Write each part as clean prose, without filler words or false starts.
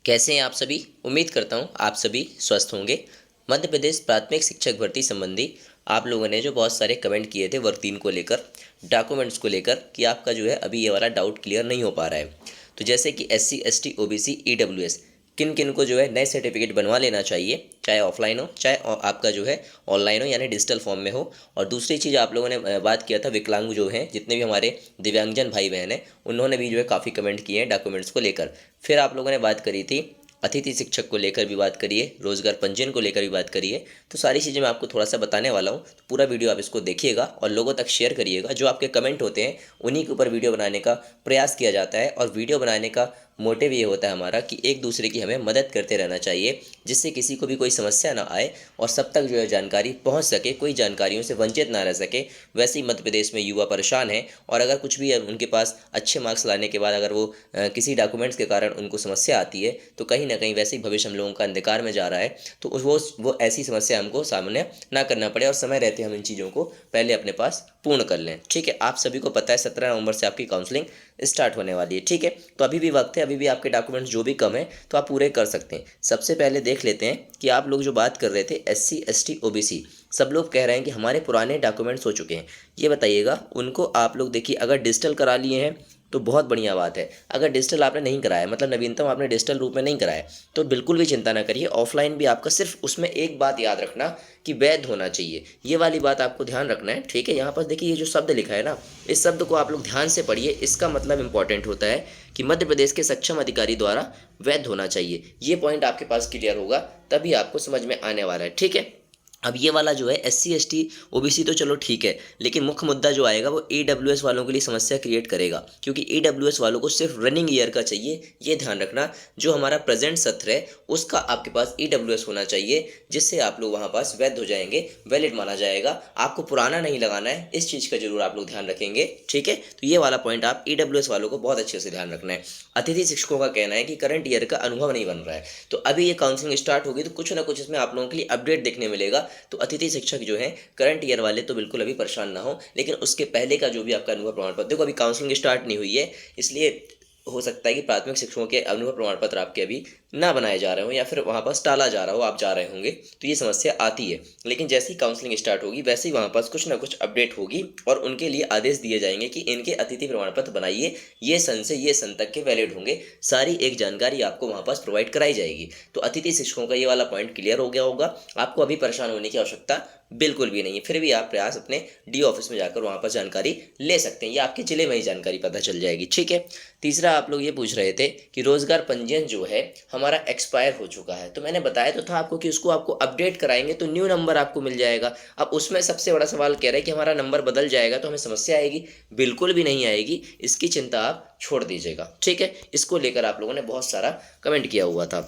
कैसे हैं आप सभी। उम्मीद करता हूँ आप सभी स्वस्थ होंगे। मध्य प्रदेश प्राथमिक शिक्षक भर्ती संबंधी आप लोगों ने जो बहुत सारे कमेंट किए थे वर्ग 3 को लेकर, डॉक्यूमेंट्स को लेकर, कि आपका जो है अभी ये वाला डाउट क्लियर नहीं हो पा रहा है। तो जैसे कि SC ST OBC EWS किन किन को जो है नए सर्टिफिकेट बनवा लेना चाहिए, चाहे ऑफलाइन हो चाहे आपका जो है ऑनलाइन हो, यानी डिजिटल फॉर्म में हो। और दूसरी चीज़ आप लोगों ने बात किया था विकलांग जो हैं, जितने भी हमारे दिव्यांगजन भाई बहन हैं, उन्होंने भी जो है काफ़ी कमेंट किए हैं डॉक्यूमेंट्स को लेकर। फिर आप लोगों ने बात करी थी अतिथि शिक्षक को लेकर भी बात करिए, रोजगार पंजीयन को लेकर भी बात करिए। तो सारी चीज़ें मैं आपको थोड़ा सा बताने वाला हूँ, तो पूरा वीडियो आप इसको देखिएगा और लोगों तक शेयर करिएगा। जो आपके कमेंट होते हैं उन्हीं के ऊपर वीडियो बनाने का प्रयास किया जाता है, और वीडियो बनाने का मोटिव ये होता है हमारा कि एक दूसरे की हमें मदद करते रहना चाहिए, जिससे किसी को भी कोई समस्या ना आए और सब तक जो है जानकारी पहुंच सके, कोई जानकारियों से वंचित ना रह सके। वैसे ही मध्य प्रदेश में युवा परेशान है, और अगर कुछ भी उनके पास अच्छे मार्क्स लाने के बाद अगर वो किसी डॉक्यूमेंट्स के कारण उनको समस्या आती है, तो कहीं ना कहीं वैसे ही भविष्य हम लोगों का अंधकार में जा रहा है। तो वो ऐसी समस्या हमको सामने ना करना पड़े, और समय रहते हम इन चीज़ों को पहले अपने पास पूर्ण कर लें। ठीक है, आप सभी को पता है 17 नवंबर से आपकी काउंसलिंग स्टार्ट होने वाली है। ठीक है, तो अभी भी वक्त है, अभी भी आपके डॉक्यूमेंट्स जो भी कम है तो आप पूरे कर सकते हैं। सबसे पहले देख लेते हैं कि आप लोग जो बात कर रहे थे SC ST OBC, सब लोग कह रहे हैं कि हमारे पुराने डॉक्यूमेंट्स हो चुके हैं। ये बताइएगा उनको आप लोग, देखिए अगर डिजिटल करा लिए हैं तो बहुत बढ़िया बात है। अगर डिजिटल आपने नहीं कराया, मतलब नवीनतम आपने डिजिटल रूप में नहीं कराया, तो बिल्कुल भी चिंता ना करिए। ऑफलाइन भी आपका सिर्फ उसमें एक बात याद रखना कि वैध होना चाहिए, ये वाली बात आपको ध्यान रखना है। ठीक है, यहाँ पर देखिए ये जो शब्द लिखा है ना, इस शब्द को आप लोग ध्यान से पढ़िए। इसका मतलब इंपॉर्टेंट होता है कि मध्य प्रदेश के सक्षम अधिकारी द्वारा वैध होना चाहिए। ये पॉइंट आपके पास क्लियर होगा तभी आपको समझ में आने वाला है। ठीक है, अब ये वाला जो है SC ST OBC तो चलो ठीक है, लेकिन मुख्य मुद्दा जो आएगा वो EWS वालों के लिए समस्या क्रिएट करेगा, क्योंकि EWS वालों को सिर्फ रनिंग ईयर का चाहिए। ये ध्यान रखना, जो हमारा प्रेजेंट सत्र है उसका आपके पास EWS होना चाहिए, जिससे आप लोग वहाँ पास वैध हो जाएंगे, वैलिड माना जाएगा। आपको पुराना नहीं लगाना है, इस चीज़ का जरूर आप लोग ध्यान रखेंगे। ठीक है, तो ये वाला पॉइंट आप EWS वालों को बहुत अच्छे से ध्यान रखना है। अतिथि शिक्षकों का कहना है कि करंट ईयर का अनुभव नहीं बन रहा है, तो अभी ये काउंसलिंग स्टार्ट होगी तो कुछ ना कुछ इसमें आप लोगों के लिए अपडेट देखने मिलेगा। तो अतिथि शिक्षक जो है करंट ईयर वाले तो बिल्कुल अभी परेशान ना हो, लेकिन उसके पहले का जो भी आपका अनुभव प्रमाण पत्र, देखो अभी काउंसलिंग स्टार्ट नहीं हुई है, इसलिए हो सकता है कि प्राथमिक शिक्षकों के अनुभव प्रमाण पत्र आपके अभी ना बनाए जा रहे हो, या फिर वहाँ पास टाला जा रहा हो, आप जा रहे होंगे, तो ये समस्या आती है। लेकिन जैसे ही काउंसलिंग स्टार्ट होगी वैसे ही वहाँ पास कुछ ना कुछ अपडेट होगी, और उनके लिए आदेश दिए जाएंगे कि इनके अतिथि प्रमाण पत्र बनाइए, ये सन से ये सन तक के वैलिड होंगे। सारी एक जानकारी आपको वहाँ पास प्रोवाइड कराई जाएगी। तो अतिथि शिक्षकों का ये वाला पॉइंट क्लियर हो गया होगा। आपको अभी परेशान होने की आवश्यकता बिल्कुल भी नहीं है। फिर भी आप प्रयास अपने DO ऑफिस में जाकर वहाँ पर जानकारी ले सकते हैं, ये आपके जिले में ही जानकारी पता चल जाएगी। ठीक है, तीसरा आप लोग ये पूछ रहे थे कि रोजगार पंजीयन जो है हमारा एक्सपायर हो चुका है, तो मैंने बताया तो था आपको कि उसको आपको अपडेट कराएंगे तो न्यू नंबर आपको मिल जाएगा। अब उसमें सबसे बड़ा सवाल कह रहे हैं कि हमारा नंबर बदल जाएगा तो हमें समस्या आएगी। बिल्कुल भी नहीं आएगी, इसकी चिंता आप छोड़ दीजिएगा। ठीक है, इसको लेकर आप लोगों ने बहुत सारा कमेंट किया हुआ था।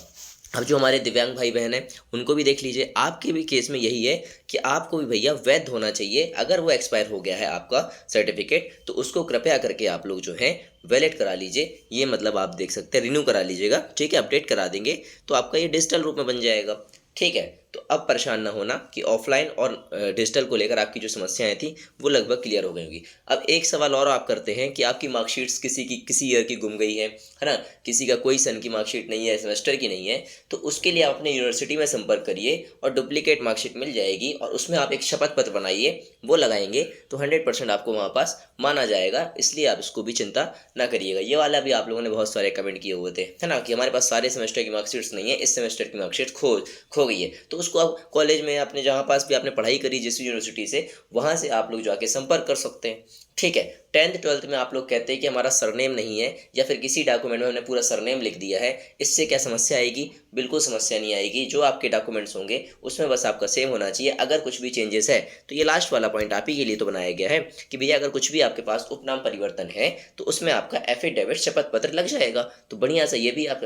अब जो हमारे दिव्यांग भाई बहन हैं उनको भी देख लीजिए, आपके भी केस में यही है कि आपको भी भैया वैध होना चाहिए। अगर वो एक्सपायर हो गया है आपका सर्टिफिकेट, तो उसको कृपया करके आप लोग जो है वैलिड करा लीजिए। ये मतलब आप देख सकते हैं रिन्यू करा लीजिएगा। ठीक है, अपडेट करा देंगे तो आपका ये डिजिटल रूप में बन जाएगा। ठीक है, तो अब परेशान ना होना कि ऑफलाइन और डिजिटल को लेकर आपकी जो समस्याएं थी वो लगभग क्लियर हो गई होगी। अब एक सवाल और आप करते हैं कि आपकी मार्कशीट्स किसी की किसी ईयर की गुम गई है ना, किसी का कोई सन की मार्कशीट नहीं है, सेमेस्टर की नहीं है, तो उसके लिए आप अपने यूनिवर्सिटी में संपर्क करिए और डुप्लीकेट मार्कशीट मिल जाएगी, और उसमें आप एक शपथ पत्र बनाइए, वो लगाएंगे तो 100% आपको वहाँ पास माना जाएगा। इसलिए आप इसको भी चिंता ना करिएगा। ये वाला भी आप लोगों ने बहुत सारे कमेंट किए हुए थे, है ना, कि हमारे पास सारे सेमेस्टर की मार्कशीट्स नहीं है, इस सेमेस्टर की मार्कशीट खो गई है। तो उसको आप कॉलेज में अपने जहाँ पास भी आपने पढ़ाई करी जिस यूनिवर्सिटी से, वहाँ से आप लोग जाके संपर्क कर सकते हैं। ठीक है, 10th 12th में आप लोग कहते हैं कि हमारा सरनेम नहीं है, या फिर किसी डॉक्यूमेंट में हमने पूरा सरनेम लिख दिया है, इससे क्या समस्या आएगी? बिल्कुल समस्या नहीं आएगी। जो आपके डॉक्यूमेंट्स होंगे उसमें बस आपका सेम होना चाहिए। अगर कुछ भी चेंजेस है तो ये लास्ट वाला पॉइंट आप ही के लिए तो बनाया गया है कि भैया अगर कुछ भी आपके पास उपनाम परिवर्तन है तो उसमें आपका एफिडेविट शपथ पत्र लग जाएगा। तो बढ़िया से ये भी आप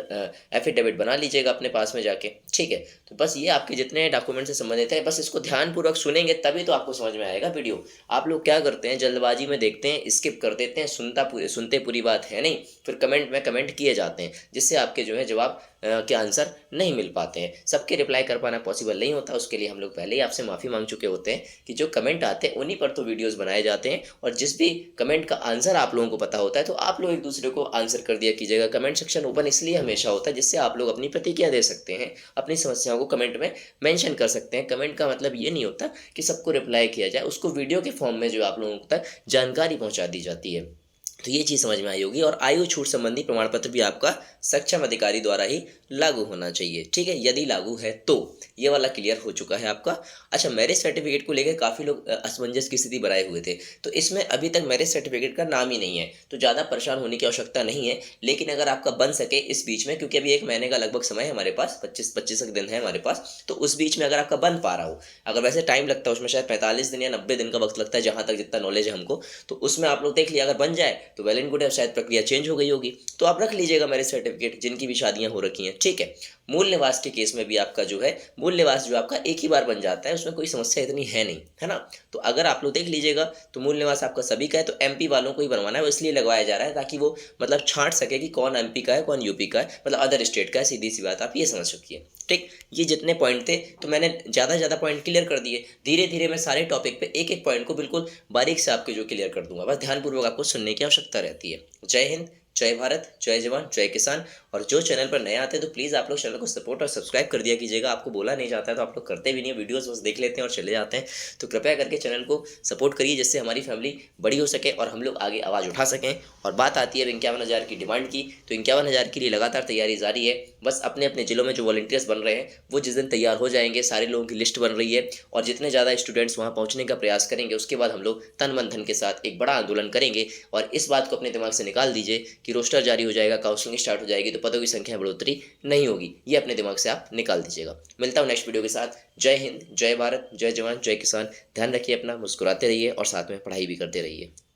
एफिडेविट बना लीजिएगा अपने पास में जाके। ठीक है, तो बस ये आपके जितने डॉक्यूमेंट से संबंधित है, बस इसको ध्यानपूर्वक सुनेंगे तभी तो आपको समझ में आएगा वीडियो। आप लोग क्या करते हैं, जल्दबाजी में देखते हैं, स्किप कर देते हैं, सुनते पूरी बात है नहीं, फिर कमेंट में कमेंट किए जाते हैं, जिससे आपके जो है जवाब के आंसर नहीं मिल पाते हैं, सबके रिप्लाई कर पाना पॉसिबल नहीं होता। उसके लिए हम लोग पहले ही आपसे माफ़ी मांग चुके होते हैं कि जो कमेंट आते हैं उन्हीं पर तो वीडियोस बनाए जाते हैं, और जिस भी कमेंट का आंसर आप लोगों को पता होता है तो आप लोग एक दूसरे को आंसर कर दिया कीजिएगा। कमेंट सेक्शन ओपन इसलिए हमेशा होता है जिससे आप लोग अपनी प्रतिक्रिया दे सकते हैं, अपनी समस्याओं को कमेंट में मेंशन कर सकते हैं। कमेंट का मतलब ये नहीं होता कि सबको रिप्लाई किया जाए, उसको वीडियो के फॉर्म में जो आप लोगों तक जानकारी पहुंचा दी जाती है। तो ये चीज़ समझ में आई होगी। और आयु छूट संबंधी प्रमाण पत्र भी आपका सक्षम अधिकारी द्वारा ही लागू होना चाहिए, ठीक है, यदि लागू है तो। ये वाला क्लियर हो चुका है आपका। अच्छा, मैरिज सर्टिफिकेट को लेकर काफ़ी लोग असमंजस की स्थिति बनाए हुए थे, तो इसमें अभी तक मैरिज सर्टिफिकेट का नाम ही नहीं है, तो ज़्यादा परेशान होने की आवश्यकता नहीं है। लेकिन अगर आपका बन सके इस बीच में, क्योंकि अभी 1 महीने का लगभग समय है हमारे पास, 25 दिन है हमारे पास, तो उस बीच में अगर आपका बन पा रहा हो, अगर वैसे टाइम लगता है उसमें, शायद 45 दिन या 90 दिन का वक्त लगता है जहाँ तक जितना नॉलेज है हमको, तो उसमें आप लोग देख लिया, अगर बन जाए तो वेल एंड गुड है, शायद प्रक्रिया चेंज हो गई होगी, तो आप रख लीजिएगा मैरिज सर्टिफिकेट जिनकी भी शादियां हो रखी हैं, ठीक है। मूल निवास के केस में भी आपका जो है, मूल निवास जो आपका एक ही बार बन जाता है, उसमें कोई समस्या इतनी है नहीं, है ना। तो अगर आप लोग देख लीजिएगा तो मूल निवास आपका सभी का है, तो एमपी वालों को ही बनवाना है, वो इसलिए लगवाया जा रहा है ताकि वो मतलब छांट सके कि कौन एमपी का है कौन यूपी का है, मतलब अदर स्टेट का है, सीधी सी बात आप ये समझ सकिए, ठीक। ये जितने पॉइंट थे तो मैंने ज़्यादा पॉइंट क्लियर कर दिए। धीरे धीरे मैं सारे टॉपिक पे एक एक पॉइंट को बिल्कुल बारीक से आपके जो क्लियर कर दूंगा, बस ध्यानपूर्वक आपको सुनने की आवश्यकता रहती है। जय हिंद, जय भारत, जय जवान, जय किसान। और जो चैनल पर नए आते हैं तो प्लीज़ आप लोग चैनल को सपोर्ट और सब्सक्राइब कर दिया कीजिएगा। आपको बोला नहीं जाता है तो आप लोग करते भी नहीं है, वीडियोस बस देख लेते हैं और चले जाते हैं। तो कृपया करके चैनल को सपोर्ट करिए, जिससे हमारी फैमिली बड़ी हो सके और हम लोग आगे आवाज़ उठा सकें। और बात आती है अब 51,000 की डिमांड की, तो 51,000 के लिए लगातार तैयारी जारी है। बस अपने अपने जिलों में जो वॉलंटियर्स बन रहे हैं वो जिस दिन तैयार हो जाएंगे, सारे लोगों की लिस्ट बन रही है, और जितने ज़्यादा स्टूडेंट्स वहाँ पहुँचने का प्रयास करेंगे उसके बाद हम लोग तन मन धन के साथ एक बड़ा आंदोलन करेंगे। और इस बात को अपने दिमाग से निकाल दीजिए कि रोस्टर जारी हो जाएगा, काउंसलिंग स्टार्ट हो जाएगी, तो पदों की संख्या में बढ़ोतरी नहीं होगी, ये अपने दिमाग से आप निकाल दीजिएगा। मिलता हूँ नेक्स्ट वीडियो के साथ। जय हिंद, जय भारत, जय जवान, जय किसान। ध्यान रखिए अपना, मुस्कुराते रहिए और साथ में पढ़ाई भी करते रहिए।